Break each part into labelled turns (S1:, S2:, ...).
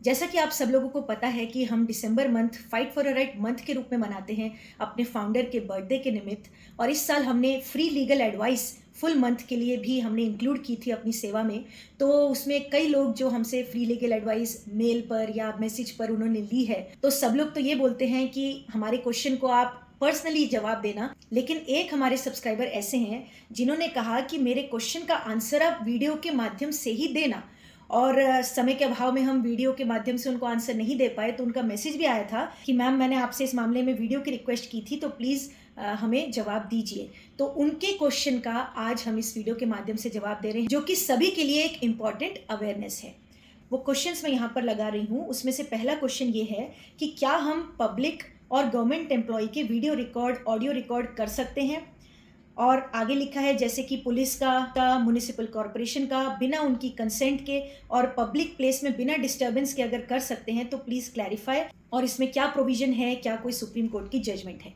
S1: जैसा कि आप सब लोगों को पता है कि हम दिसंबर month fight for a right month के रूप में मनाते हैं अपने फाउंडर के बर्थडे के निमित्त। और इस साल हमने free legal advice full month के लिए भी हमने इंक्लूड की थी अपनी सेवा में। तो उसमें कई लोग जो हमसे फ्री लीगल एडवाइस मेल पर या मैसेज पर उन्होंने ली है, तो सब लोग तो ये बोलते हैं कि हमारे क्वेश्चन को आप पर्सनली जवाब देना। लेकिन एक हमारे सब्सक्राइबर ऐसे हैं जिन्होंने कहा कि मेरे क्वेश्चन का आंसर आप वीडियो के माध्यम से ही देना, और समय के अभाव में हम वीडियो के माध्यम से उनको आंसर नहीं दे पाए। तो उनका मैसेज भी आया था कि मैम, मैंने आपसे इस मामले में वीडियो की रिक्वेस्ट की थी, तो प्लीज़ हमें जवाब दीजिए। तो उनके क्वेश्चन का आज हम इस वीडियो के माध्यम से जवाब दे रहे हैं, जो कि सभी के लिए एक इम्पॉर्टेंट अवेयरनेस है। वो क्वेश्चंस मैं यहाँ पर लगा रही हूँ। उसमें से पहला क्वेश्चन ये है कि क्या हम पब्लिक और गवर्नमेंट एम्प्लॉय के वीडियो रिकॉर्ड, ऑडियो रिकॉर्ड कर सकते हैं। और आगे लिखा है जैसे कि पुलिस का म्युनिसिपल कॉरपोरेशन का बिना उनकी कंसेंट के और पब्लिक प्लेस में बिना डिस्टर्बेंस के अगर कर सकते हैं तो प्लीज़ क्लैरिफाई, और इसमें क्या प्रोविजन है, क्या कोई सुप्रीम कोर्ट की जजमेंट है।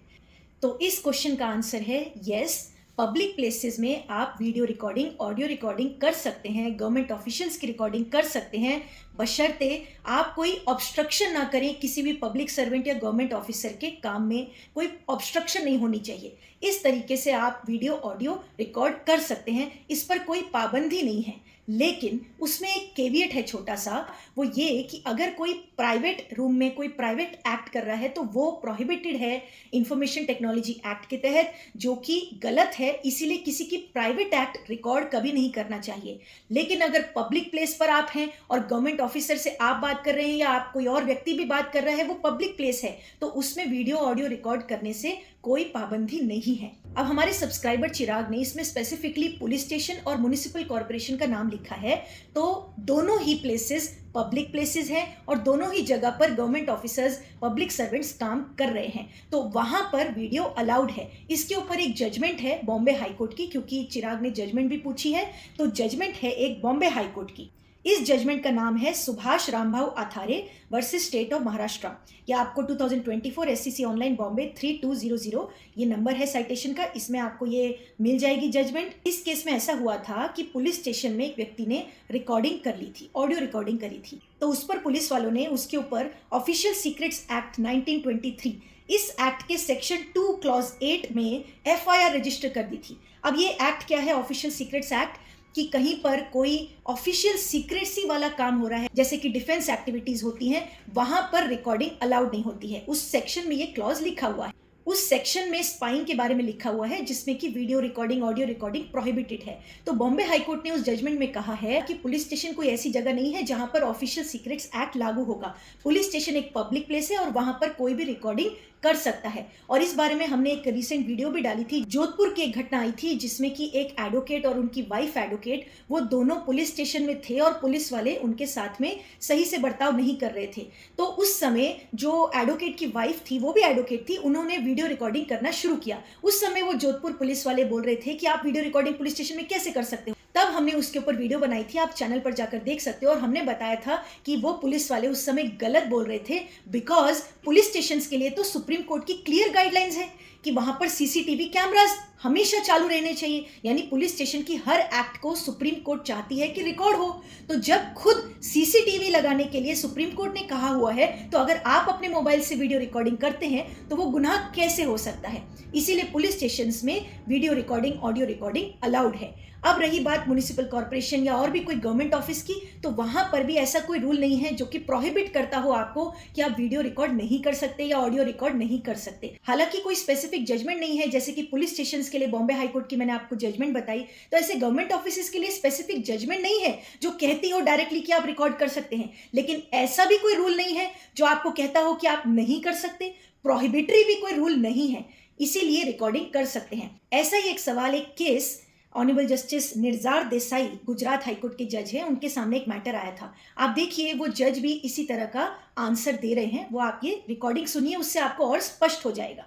S1: तो इस क्वेश्चन का आंसर है यस। पब्लिक प्लेसेस में आप वीडियो रिकॉर्डिंग, ऑडियो रिकॉर्डिंग कर सकते हैं, गवर्नमेंट ऑफिशियल्स की रिकॉर्डिंग कर सकते हैं, बशर्ते आप कोई ऑब्स्ट्रक्शन ना करें। किसी भी पब्लिक सर्वेंट या गवर्नमेंट ऑफिसर के काम में कोई ऑब्स्ट्रक्शन नहीं होनी चाहिए। इस तरीके से आप वीडियो, ऑडियो रिकॉर्ड कर सकते हैं, इस पर कोई पाबंदी नहीं है। लेकिन उसमें एक केवियट है छोटा सा, वो ये कि अगर कोई प्राइवेट रूम में कोई प्राइवेट एक्ट कर रहा है तो वो प्रोहिबिटेड है इंफॉर्मेशन टेक्नोलॉजी एक्ट के तहत, जो कि गलत है। इसीलिए किसी की प्राइवेट एक्ट रिकॉर्ड कभी नहीं करना चाहिए। लेकिन अगर पब्लिक प्लेस पर आप हैं और गवर्नमेंट ऑफिसर से आप बात कर रहे हैं या आप कोई और व्यक्ति भी बात कर रहा है, वो पब्लिक प्लेस है, तो उसमें वीडियो, ऑडियो रिकॉर्ड करने से कोई पाबंदी नहीं है। अब हमारे सब्सक्राइबर चिराग ने इसमें स्पेसिफिकली पुलिस स्टेशन और म्युनिसिपल कॉर्पोरेशन का नाम लिखा है। तो दोनों ही प्लेसेस पब्लिक प्लेसेस हैं और दोनों ही जगह पर गवर्नमेंट ऑफिसर्स, पब्लिक सर्वेंट्स काम कर रहे हैं, तो वहां पर वीडियो अलाउड है। इसके ऊपर एक जजमेंट है बॉम्बे हाईकोर्ट की, क्योंकि चिराग ने जजमेंट भी पूछी है, तो जजमेंट है एक बॉम्बे हाईकोर्ट की। इस जजमेंट का नाम है Subhash Rambhau Athare versus state of Maharashtra. या आपको 2024 एससीसी ऑनलाइन बॉम्बे 3200 ये नंबर है साइटेशन का, इसमें आपको ये मिल जाएगी जजमेंट। इस केस में ऐसा हुआ था कि पुलिस स्टेशन में एक व्यक्ति ने रिकॉर्डिंग कर ली थी, ऑडियो रिकॉर्डिंग करी थी। तो उस पर पुलिस वालों ने उसके ऊपर ऑफिशियल सीक्रेट्स एक्ट 1923, इस एक्ट के सेक्शन 2 क्लॉज 8 में एफआईआर रजिस्टर कर दी थी। अब ये एक्ट क्या है, ऑफिशियल सीक्रेट्स एक्ट, कि कहीं पर कोई ऑफिशियल सीक्रेसी वाला काम हो रहा है, जैसे कि डिफेंस एक्टिविटीज होती हैं, वहां पर रिकॉर्डिंग अलाउड नहीं होती है। उस सेक्शन में ये क्लॉज लिखा हुआ है। उस सेक्शन में स्पाइंग के बारे में लिखा हुआ है, जिसमें कि video recording, audio recording prohibited है। तो बॉम्बे हाईकोर्ट ने उस जजमेंट में कहा है कि पुलिस स्टेशन कोई ऐसी जगह नहीं है जहां पर ऑफिशियल सीक्रेट्स एक्ट लागू होगा। पुलिस स्टेशन एक पब्लिक प्लेस है और वहां पर कोई भी रिकॉर्डिंग कर सकता है। और इस बारे में हमने एक रिसेंट वीडियो भी डाली थी। जोधपुर की एक घटना आई थी जिसमें कि एक एडवोकेट और उनकी वाइफ एडवोकेट, वो दोनों पुलिस स्टेशन में थे और पुलिस वाले उनके साथ में सही से बर्ताव नहीं कर रहे थे। तो उस समय जो एडवोकेट की वाइफ थी, वो भी एडवोकेट थी, उन्होंने वीडियो रिकॉर्डिंग करना शुरू किया। उस समय वो जोधपुर पुलिस वाले बोल रहे थे कि आप वीडियो रिकॉर्डिंग पुलिस स्टेशन में कैसे कर सकते हो। तब हमने उसके ऊपर वीडियो बनाई थी, आप चैनल पर जाकर देख सकते हो। और हमने बताया था कि वो पुलिस वाले उस समय गलत बोल रहे थे, बिकॉज पुलिस स्टेशन के लिए तो सुप्रीम कोर्ट की क्लियर गाइडलाइंस है कि वहां पर सीसीटीवी कैमरास हमेशा चालू रहने चाहिए। यानी पुलिस स्टेशन की हर एक्ट को सुप्रीम कोर्ट चाहती है कि रिकॉर्ड हो। तो जब खुद सीसीटीवी लगाने के लिए सुप्रीम कोर्ट ने कहा हुआ है, तो अगर आप अपने मोबाइल से वीडियो रिकॉर्डिंग करते हैं तो वो गुनाह कैसे हो सकता है। इसीलिए पुलिस स्टेशन में video recording, audio recording allowed है। अब रही बात म्युनिसिपल कॉर्पोरेशन या और भी कोई गवर्नमेंट ऑफिस की, तो वहां पर भी ऐसा कोई रूल नहीं है जो कि प्रोहिबिट करता हो आपको कि आप वीडियो रिकॉर्ड नहीं कर सकते या ऑडियो रिकॉर्ड नहीं कर सकते। हालांकि कोई स्पेसिफिक जजमेंट नहीं है, जैसे कि पुलिस स्टेशन के लिए बॉम्बे हाईकोर्ट की मैंने आपको जजमेंट बताई, तो ऐसे गवर्नमेंट ऑफिस के लिए स्पेसिफिक जजमेंट नहीं है जो कहती हो डायरेक्टली कि आप रिकॉर्ड कर सकते हैं। लेकिन ऐसा भी कोई रूल नहीं है जो आपको कहता हो कि आप नहीं कर सकते। प्रोहिबिटरी भी कोई रूल नहीं है, इसीलिए रिकॉर्डिंग कर सकते हैं। ऐसा ही एक सवाल, एक case honourable justice Nirzar Desai, Gujarat high court के जज हैं, उनके सामने एक मैटर आया था। आप देखिए, वो जज भी इसी तरह का आंसर दे रहे हैं। वो आप ये रिकॉर्डिंग सुनिए, उससे आपको और स्पष्ट हो जाएगा।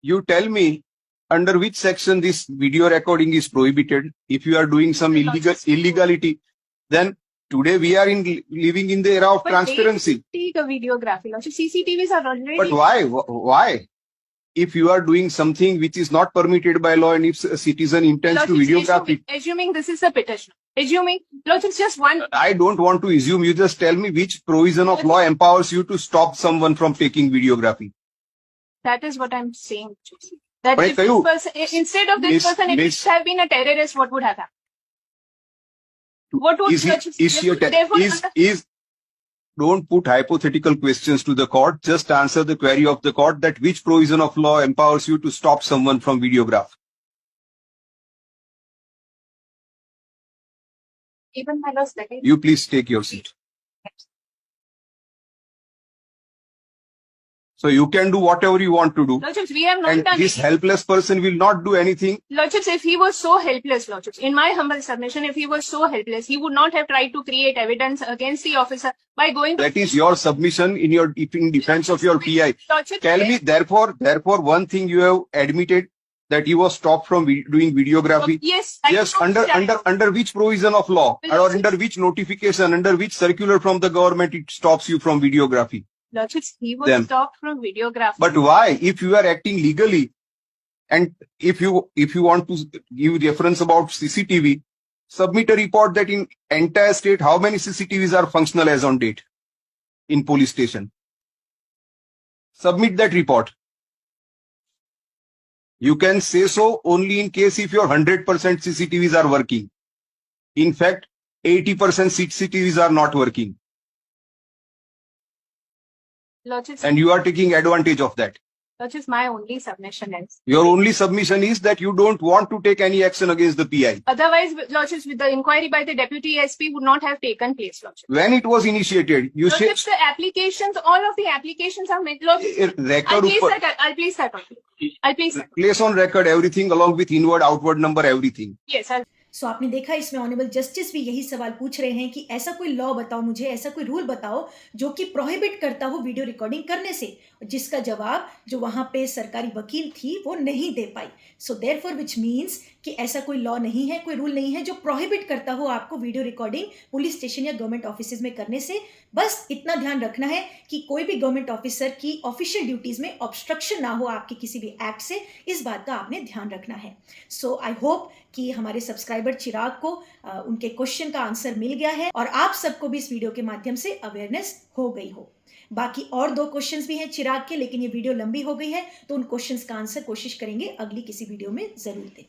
S2: You tell me under which section this video recording is prohibited. If you are doing some illegality, then today we are living in the era of transparency.
S3: Take a videography. So CCTVs are already.
S2: But why? Why? If you are doing something which is not permitted by law and if a citizen intends to videograph it.
S3: Assuming this is a petition. Assuming, Lordship, just one.
S2: I don't want to assume. You just tell me which provision of law empowers you to stop someone from taking videography.
S3: That is what I'm saying. That
S2: But
S3: if this person, instead of this
S2: Miss-
S3: person, if
S2: Miss-
S3: it have been a terrorist, what would have happened? What would
S2: Don't put hypothetical questions to the court. Just answer the query of the court that which provision of law empowers you to stop someone from videograph.
S3: even my last decade?
S2: You please take your seat. So you can do whatever you want to do.
S3: Lordships, we have not
S2: And
S3: done
S2: this
S3: anything.
S2: helpless person will not do anything.
S3: Lordships, if he was so helpless, Lordships, in my humble submission, if he was so helpless, he would not have tried to create evidence against the officer by going to...
S2: That is your submission in defense of your PI.
S3: Lordships,
S2: Tell me, therefore, one thing you have admitted that he was stopped from doing videography.
S3: Yes.
S2: Yes, under which provision of law or under which notification, under which circular from the government it stops you from videography?
S3: Lordships, he was stopped from videography.
S2: But why? If you are acting legally, and if you want to give reference about CCTV, submit a report that in entire state how many CCTVs are functional as on date in police station. Submit that report. You can say so only in case if your 100% CCTVs are working. In fact, 80% CCTVs are not working.
S3: Lordships,
S2: And you are taking advantage of that.
S3: Lordships, my only submission is...
S2: Your only submission is that you don't want to take any action against the PI.
S3: Otherwise, Lordships, with the inquiry by the Deputy SP would not have taken place, Lordships.
S2: When it was initiated, you said...
S3: Lordships, the applications, all of the applications are made. Lordships, I'll place that on.
S2: Place on record everything along with inward, outward number, everything.
S3: Yes,
S1: सो आपने देखा इसमें honourable justice भी यही सवाल पूछ रहे हैं कि ऐसा कोई लॉ बताओ मुझे, ऐसा कोई रूल बताओ जो कि प्रोहिबिट करता हो वीडियो रिकॉर्डिंग करने से, जिसका जवाब जो वहां पे सरकारी वकील थी वो नहीं दे पाई. सो देयरफॉर विच मीन्स कि ऐसा कोई लॉ नहीं है, कोई रूल नहीं है जो प्रोहिबिट करता हो आपको वीडियो रिकॉर्डिंग पुलिस स्टेशन या गवर्नमेंट ऑफिसेज में करने से. बस इतना ध्यान रखना है कि कोई भी गवर्नमेंट ऑफिसर की ऑफिशियल ड्यूटीज में ऑब्स्ट्रक्शन ना हो आपके किसी भी एक्ट से. इस बात का आपने ध्यान रखना है. सो आई होप कि हमारे सब्सक्राइबर चिराग को उनके क्वेश्चन का आंसर मिल गया है और आप सबको भी इस वीडियो के माध्यम से अवेयरनेस हो गई हो. बाकी और 2 क्वेश्चंस भी हैं चिराग के, लेकिन ये वीडियो लंबी हो गई है तो उन क्वेश्चंस का आंसर कोशिश करेंगे अगली किसी वीडियो में जरूर दें.